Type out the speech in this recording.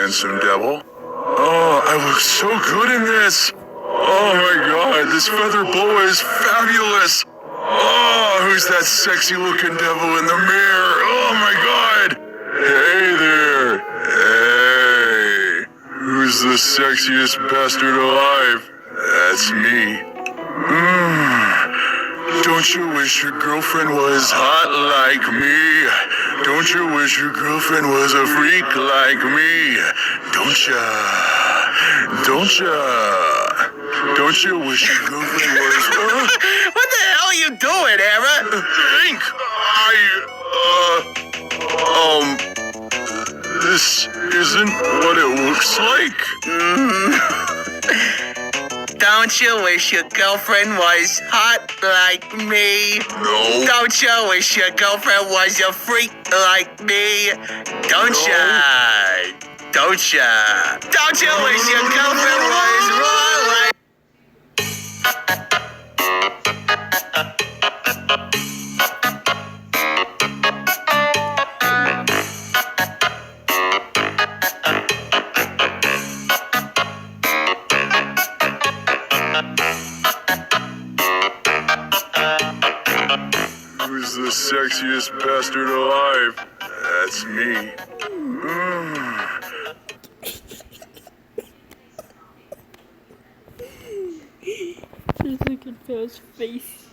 handsome devil. Oh, I look so good in this. Oh my god, this feather boa is fabulous. Oh, who's that sexy looking devil in the mirror? Oh my god. Hey there. Hey. Who's the sexiest bastard alive? That's me. Don't you wish your girlfriend was hot like me? Don't you wish your girlfriend was a freak like me? Don't ya? Don't ya? Don't you wish your girlfriend was... What the hell are you doing, Era? Hank, this isn't what it looks like. Don't you wish your girlfriend was hot like me? No. Don't you wish your girlfriend was a freak like me? Don't ya? Don't ya? Don't you wish your girlfriend was raw like... Who's the sexiest bastard alive? That's me. Just look at Phil's face.